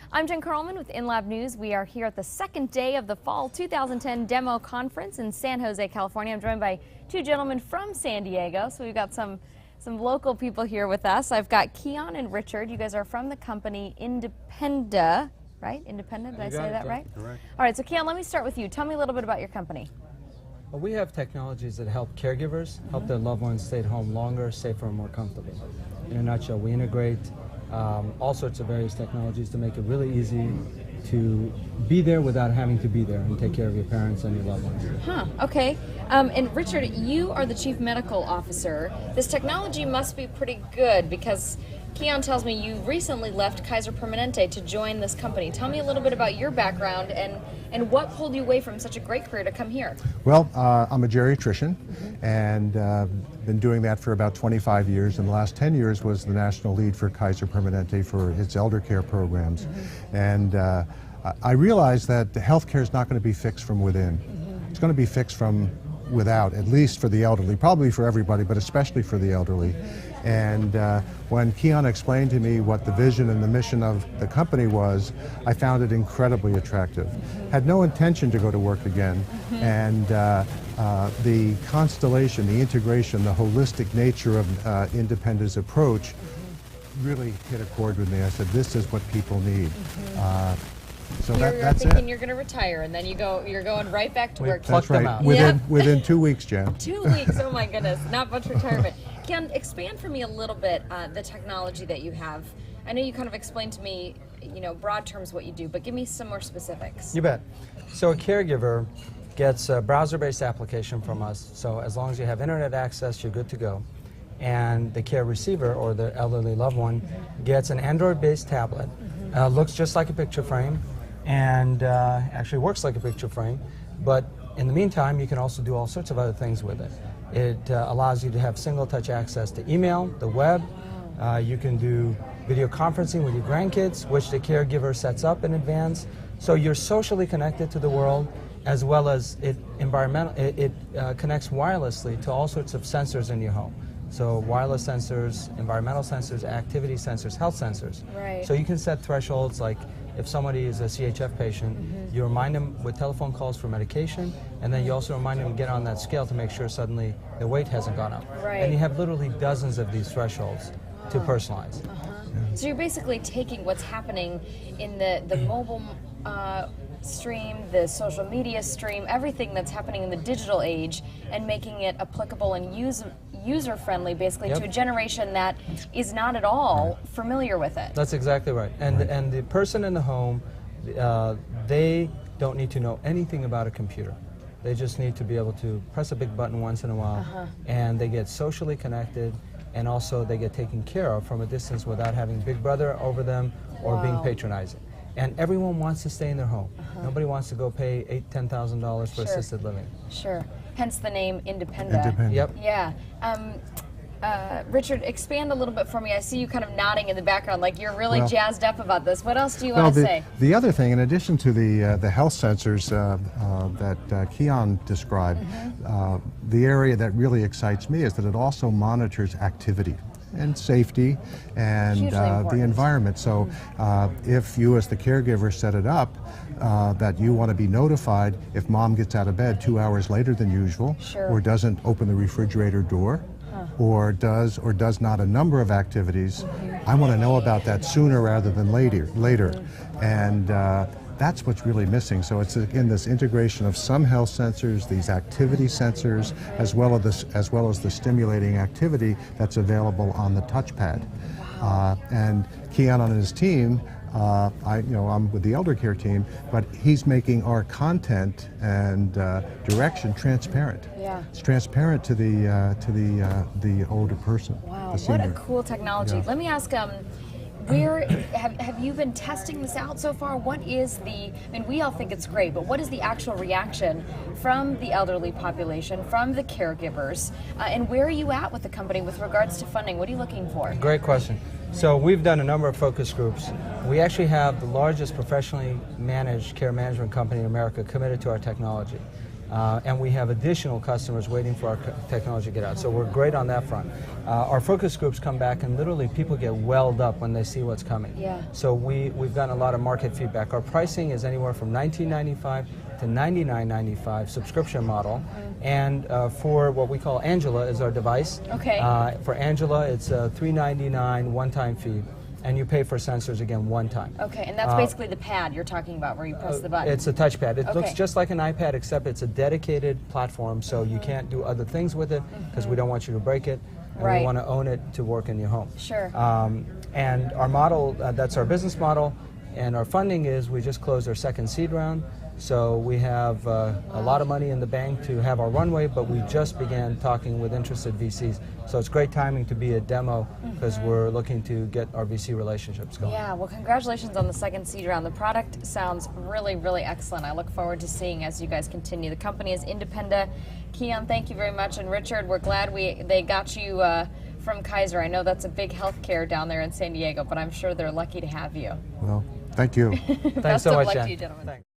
I'm Jen Carlman with InLab News. We are here at the second day of the Fall 2010 Demo Conference in San Jose, California. I'm joined by two gentlemen from San Diego, so we've got some local people here with us. I've got Keon and Richard. You guys are from the company Independa, right? Independa, did I say that right? Correct. All right, so Keon, let me start with you. Tell me a little bit about your company. Well, we have technologies that help caregivers help their loved ones stay at home longer, safer, and more comfortable. In a nutshell, we integrate all sorts of various technologies to make it really easy to be there without having to be there and take care of your parents and your loved ones. Huh, okay. And Richard, you are the Chief Medical Officer. This technology must be pretty good because Keon tells me you recently left Kaiser Permanente to join this company. Tell me a little bit about your background and what pulled you away from such a great career to come here. Well, I'm a geriatrician and been doing that for about 25 years. And the last 10 years was the national lead for Kaiser Permanente for its elder care programs. And I realized that the healthcare is not going to be fixed from within. It's going to be fixed from without, at least for the elderly, probably for everybody, but especially for the elderly. And when Keon explained to me what the vision and the mission of the company was, I found it incredibly attractive. Had no intention to go to work again. And the constellation, the integration, the holistic nature of Independa's approach really hit a chord with me. I said, this is what people need. So that's thinking it. You're going to retire, and then you're going right back to work. Plucked them out. Within 2 weeks, Jen. 2 weeks, oh my goodness, not much retirement. Can expand for me a little bit the technology that you have. I know you kind of explained to me, broad terms what you do, but give me some more specifics. You bet. So a caregiver gets a browser-based application from us, so as long as you have internet access, you're good to go. And the care receiver, or the elderly loved one, gets an Android-based tablet. Looks just like a picture frame, and actually works like a picture frame, but in the meantime, you can also do all sorts of other things with it. It allows you to have single-touch access to email, the web. You can do video conferencing with your grandkids, which the caregiver sets up in advance. So you're socially connected to the world, as well as it connects wirelessly to all sorts of sensors in your home. So wireless sensors, environmental sensors, activity sensors, health sensors. Right. So you can set thresholds like if somebody is a CHF patient, you remind them with telephone calls for medication, and then you also remind them to get on that scale to make sure suddenly their weight hasn't gone up. Right. And you have literally dozens of these thresholds to personalize. So you're basically taking what's happening in the mobile stream, the social media stream, everything that's happening in the digital age, and making it applicable and user-friendly, basically, to a generation that is not at all familiar with it. That's exactly right. And the person in the home, they don't need to know anything about a computer. They just need to be able to press a big button once in a while, and they get socially connected, and also they get taken care of from a distance without having Big Brother over them or being patronizing. And everyone wants to stay in their home. Nobody wants to go pay $8,000–$10,000 for assisted living. Sure. Hence the name Independa. Independa. Yep. Yeah. Richard, expand a little bit for me. I see you kind of nodding in the background like you're really jazzed up about this. What else do you want to say? The other thing, in addition to the health sensors that Keon described, the area that really excites me is that it also monitors activity and safety and the environment. So if you as the caregiver set it up, that you want to be notified if mom gets out of bed 2 hours later than usual, or doesn't open the refrigerator door, or does not a number of activities, I want to know about that sooner rather than later. And that's what's really missing. So it's in this integration of some health sensors, these activity sensors, as well as the stimulating activity that's available on the touchpad. And Keon and his team, I'm with the elder care team, but he's making our content and direction transparent. Yeah. It's transparent to the older person. Wow, the senior. what a cool technology. Yeah. Let me ask, where have you been testing this out so far? What is we all think it's great, but what is the actual reaction from the elderly population, from the caregivers, and where are you at with the company with regards to funding? What are you looking for? Great question. So we've done a number of focus groups. We actually have the largest professionally managed care management company in America committed to our technology. And we have additional customers waiting for our technology to get out. So we're great on that front. Our focus groups come back and literally people get welled up when they see what's coming. Yeah. So we've gotten a lot of market feedback. Our pricing is anywhere from $19.95 to $99.95 subscription model. And for what we call Angela is our device. Okay. For Angela, it's a $3.99 one-time fee. And you pay for sensors again one time. Okay, and that's basically the pad you're talking about where you press the button. It's a touchpad. It looks Okay. just like an iPad, except it's a dedicated platform, so you can't do other things with it because we don't want you to break it, and Right. we want to own it to work in your home. Sure. And our model, that's our business model, and our funding is we just closed our second seed round. So we have a lot of money in the bank to have our runway, but we just began talking with interested VCs. So it's great timing to be a demo because we're looking to get our VC relationships going. Yeah, well, congratulations on the second seed round. The product sounds really, really excellent. I look forward to seeing as you guys continue. The company is Independa. Keon, thank you very much. And Richard, we're glad they got you from Kaiser. I know that's a big healthcare down there in San Diego, but I'm sure they're lucky to have you. Well, thank you. Thanks Best so of much, luck Jen. to you, gentlemen. Thanks.